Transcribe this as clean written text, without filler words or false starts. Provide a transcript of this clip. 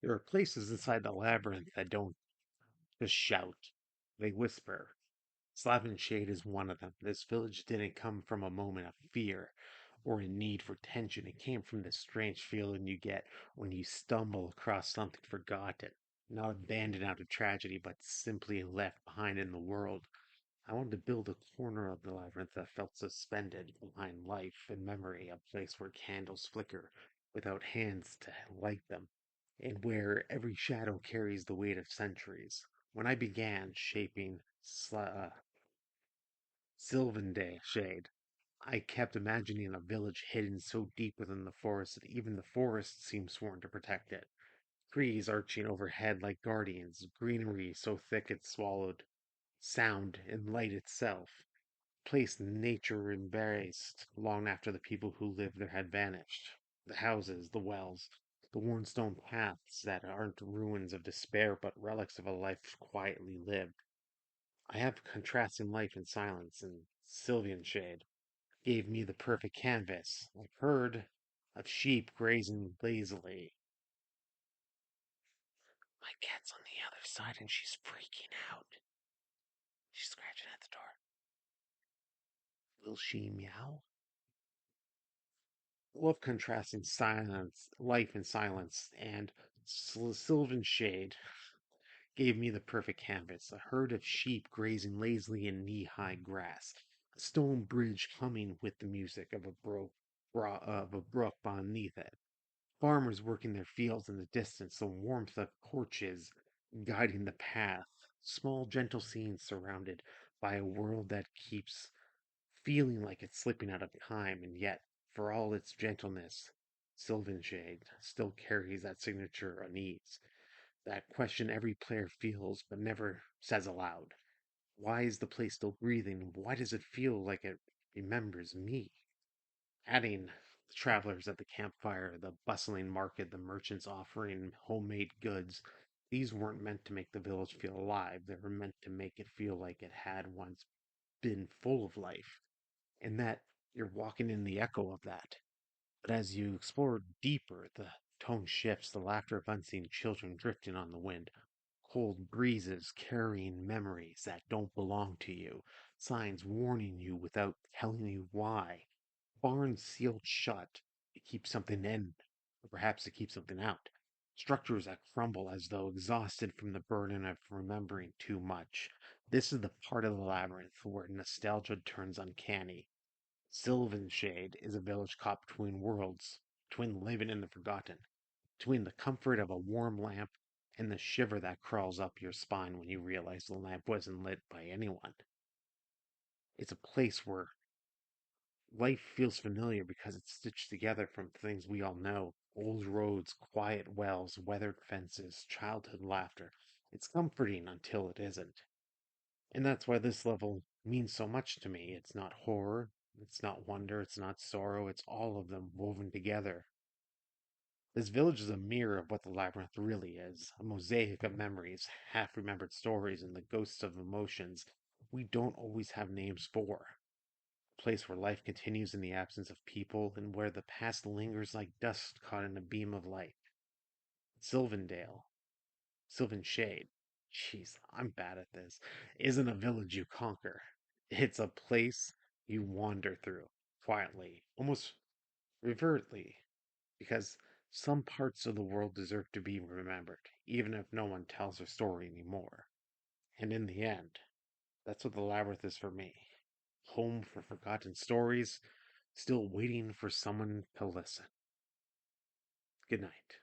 There are places inside the labyrinth that don't just shout, they whisper. Sylvanshade is one of them. This village didn't come from a moment of fear or a need for tension. It came from the strange feeling you get when you stumble across something forgotten, not abandoned out of tragedy, but simply left behind in the world. I wanted to build a corner of the labyrinth that felt suspended behind life and memory, a place where candles flicker without hands to light them, and where every shadow carries the weight of centuries. When I began shaping Sylvanshade, I kept imagining a village hidden so deep within the forest that even the forest seemed sworn to protect it. Trees arching overhead like guardians, greenery so thick it swallowed sound and light itself, place nature embraced long after the people who lived there had vanished. The houses, the wells, the worn stone paths that aren't ruins of despair but relics of a life quietly lived. I have contrasting life and silence, and Sylvian shade gave me the perfect canvas. I've heard of sheep grazing lazily. My cat's on the other side and she's freaking out. She's scratching at the door. Will she meow? Love contrasting silence, life and silence, and Sylvan Shade gave me the perfect canvas. A herd of sheep grazing lazily in knee-high grass, a stone bridge humming with the music of a brook beneath it. Farmers working their fields in the distance, the warmth of torches guiding the path. Small, gentle scenes surrounded by a world that keeps feeling like it's slipping out of time, and yet, for all its gentleness, Sylvanshade still carries that signature unease, that question every player feels but never says aloud. Why is the place still breathing? Why does it feel like it remembers me? Adding the travelers at the campfire, the bustling market, the merchants offering homemade goods, these weren't meant to make the village feel alive. They were meant to make it feel like it had once been full of life, and that you're walking in the echo of that. But as you explore deeper, the tone shifts, the laughter of unseen children drifting on the wind, cold breezes carrying memories that don't belong to you, signs warning you without telling you why, barns sealed shut to keep something in, or perhaps to keep something out, structures that crumble as though exhausted from the burden of remembering too much. This is the part of the labyrinth where nostalgia turns uncanny. Sylvanshade is a village caught between worlds, between the living and the forgotten, between the comfort of a warm lamp and the shiver that crawls up your spine when you realize the lamp wasn't lit by anyone. It's a place where life feels familiar because it's stitched together from things we all know: old roads, quiet wells, weathered fences, childhood laughter. It's comforting until it isn't. And that's why this level means so much to me. It's not horror, it's not wonder, it's not sorrow, it's all of them woven together. This village is a mirror of what the labyrinth really is, a mosaic of memories, half remembered stories, and the ghosts of emotions we don't always have names for. A place where life continues in the absence of people, and where the past lingers like dust caught in a beam of light. Sylvandale, Sylvan Shade. Jeez, I'm bad at this. Isn't a village you conquer. It's a place you wander through, quietly, almost reverently, because some parts of the world deserve to be remembered, even if no one tells their story anymore. And in the end, that's what the labyrinth is for me. Home for forgotten stories, still waiting for someone to listen. Good night.